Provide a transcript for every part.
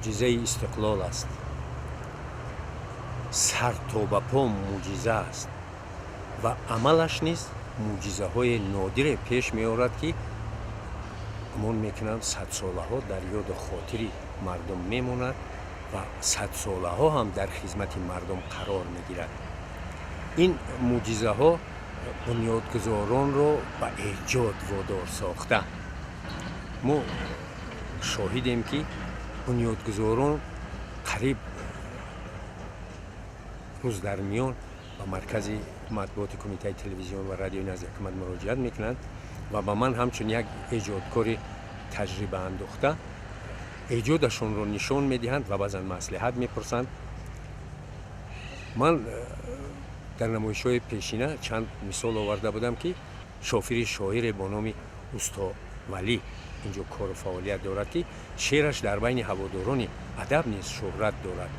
معجزه استقلال است. سر تا به پا معجزه است و عملش نیز معجزه های نادر پیش می آورد که گمان میکنم 100 ساله ها در یاد خاطری مردم میماند و 100 ساله ها هم در خدمت مردم قرار میگیرد. این معجزه ها بنیادگذاران را به ایجاد وادار ساخته. ما شاهدیم که بنیادگذاران قریب روز در میان به مرکز مطبوعات کمیته تلویزیون و رادیو نزد حکومت مراجعت میکنند و به من همچون یک ایجادکار تجربه اندوخته ایجادشون رو نشان میدهند و بعضا مصلحت میپرسند. من در نمایش‌های پیشینه چند مثال آورده بودم که شافیر شاعر با نام استا ولی اینجا کار و فعالیت دارد که شعرش در بین هواداران ادب نیز شهرت دارد.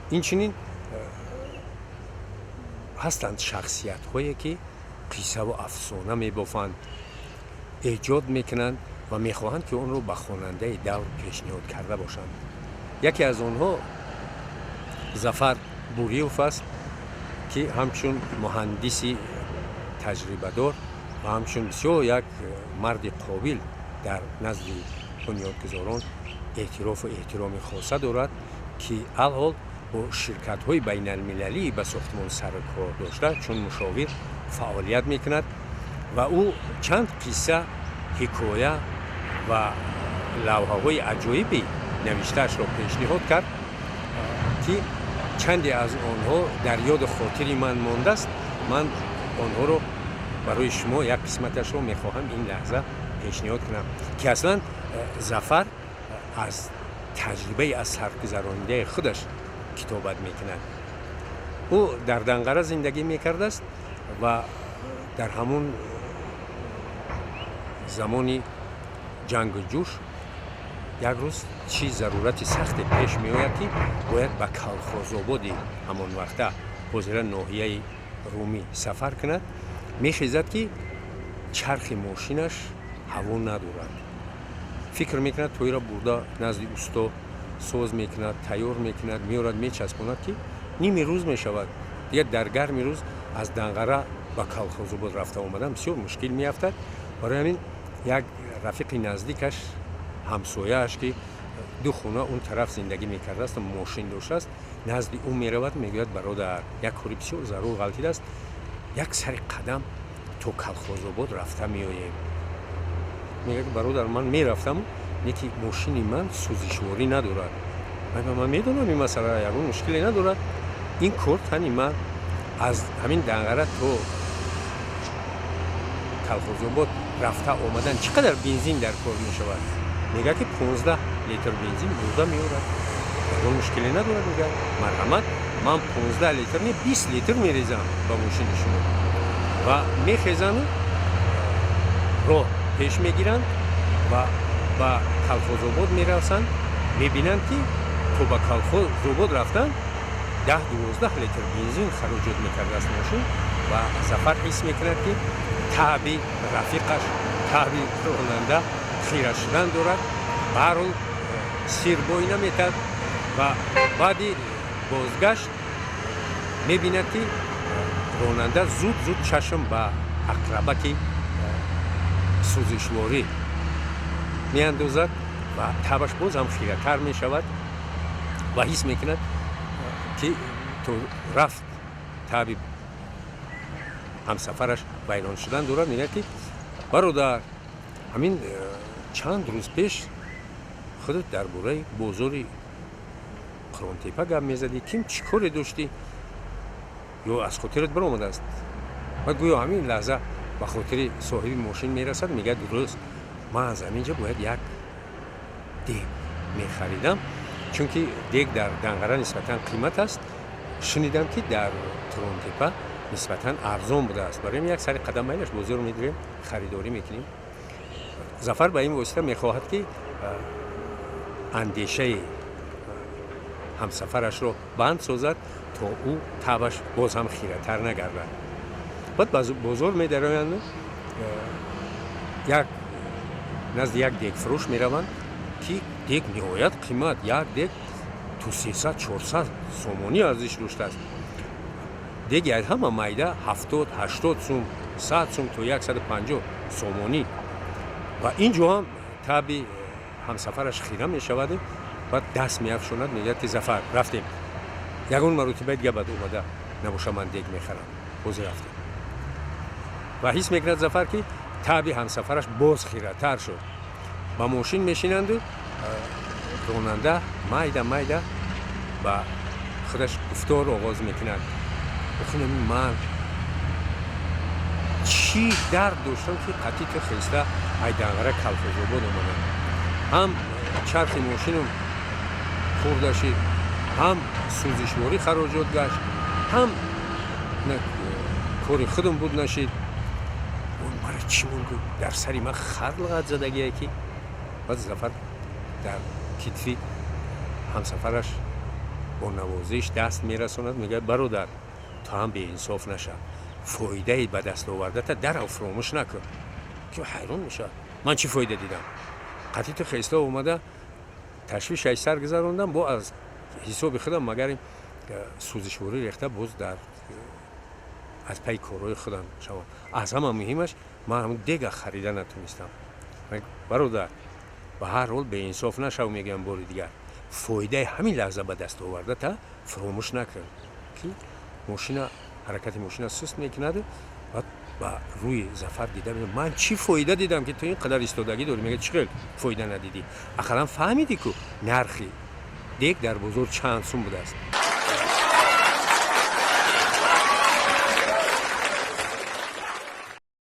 اینچنین هستند شخصیت هایی که قصه و افسانه میبافند، ایجاد میکنند و میخواهند که اون رو به خواننده دور پیشنهاد کرده باشند. یکی از آنها ظفر بوریوف است که همچون مهندسی تجربه دار و همچون بسیار یک مرد قابل در نزد بنیادگذاران اعتراف و احترام خاصه دارد که الحال با شرکت های بین المللی به ساختمان سر کار داشته چون مشاور فعالیت میکند و او چند قصه، حکایه و لوحه های عجایبی نوشتهش را پیشنهاد کرد که چندی از آنها در یاد خاطری من مانده است. من آنها رو برای شما یک قسمتش رو میخواهم این لحظه پیشنهاد کنم که اصلا ظفر از تجربه از سرگذرانیده خودش کتابت میکند. او در دنقره زندگی میکرده است و در همون زمانی جنگ و جوش یک روز چی ضرورت سخت پیش می آید که باید به کلخازآبادی همان وقته حاضر ناحیه رومی سفر کند. می خیزد که چرخ ماشینش هوا ندارد. فکر میکند توی را برده نزد استا سوز میکند، تیار میکند، میارد میچسباند که نیمی روز میشود. دیگه در گرمی روز از دنقره به کلخازآباد رفته آمدن بسیار مشکل میافتد. برای همین یک رفیق نزدیکش همسایه‌اش که دو خونه اون طرف زندگی میکرده است و ماشین داشته است نزد او میرود، میگوید برادر یک کاری بسیار ضرور غلطی است، یک سر قدم تو کلخازآباد رفته میآییم. میگه برادر من میرفتم نیکی ماشین من سوزشواری ندارد. من میدونم این مسئله یکون مشکلی ندارد. این کار تنی من از همین دنقره تو کلخازآباد رفته آمدن چقدر بنزین در کار می شود؟ میگه که 15 لیتر بنزین برده میارد. اون مشکلی ندارد. میگه مرحمت من 15 لیتر نه 20 لیتر میریزم با ماشین شما و میخیزن راه پیش میگیرند و با کلخازآباد میرسند. میبینند که تو با کلخازآباد رفتن 10-12 لیتر بنزین خراجات میکرده است ماشین و ظفر حس میکند که تعبی رفیقش، تعبی راننده خیره شدن دارد. برحال سیربایی نمیتد و بعدی بازگشت میبیند که راننده زود چشم به عقربک سوزشواری میاندازد و تبش باز هم خیره تر میشود و حس میکند که تو رفت تعبی همسفرش ویران شدن دارد. میگه که برادر همین چند روز پیش خودت درباره بازار قرانتیپه گپ میزدی، کیم چی کاری داشتی یا از خاطرت برآمده است؟ و گویا همین لحظه به خاطر صاحب ماشین میرسد. میگه درست من از همینجا باید یک دیگ میخریدم چون که دیگ در دنقره نسبتا قیمت است. شنیدم که در قرانتیپه نسبتا ارزان بوده است. برای یک سری قدم میلش بازار میدریم خریداری میکنیم. ظفر به این واسطه میخواهد که اندیشه همسفرش رو بند سازد تا او تبش باز هم خیره تر نگردد. بعد بازار میدرویند یک نزد یک دیگ فروش میروند که دیگ نهایت قیمت یک دیگ تو 300 400 سومونی ارزش داشته است. دیگ همه مایده 70 80 سوم 100 سوم تو 150 سومونی و اینجا هم تابی همسفرش خیره می شود و دست می افشاند میگه که ظفر رفتیم یگون مرتبه دیگه بعد اومده نباشه من دیگ میخرم باز رفتیم و حس میکند ظفر که تابی همسفرش باز خیره تر شد با ماشین میشینند و راننده مایده با خودش گفتار آغاز میکند بخونم من چی درد داشتم که قطعی تو خیسته ایدنگره کلفجاباد اومدم هم چرخ ماشینم خورده شد هم سوزشواری خراجات گشت هم کاری خودم بود نشد اون برای چی موندو در سری من خلقت زدگی که بعد ظفر در کتفی همسفرش با نوازش دست میرسوند میگه برادر تا هم به انصاف نشه فایده به دست آورده تا در فراموش نکن که حیران میشه من چی فایده دیدم قطعی تو خیسته اومده تشویش سر گذروندم با از حساب خودم مگر سوزشواری ریخته باز در از پی کارهای خودم شما از همه مهمش من همون دیگه خریده نتونستم برادر به هر حال به انصاف نشو میگم بار دیگر فایده همین لحظه به دست آورده تا فراموش نکن که ماشین حرکت ماشین سست میکند و روی ظفر دیده من چی فایده دیدم که تو این قدر ایستادگی داری میگه چقدر فایده ندیدی اخرا فهمیدی که نرخی دیگ در بازار چند سوم بوده است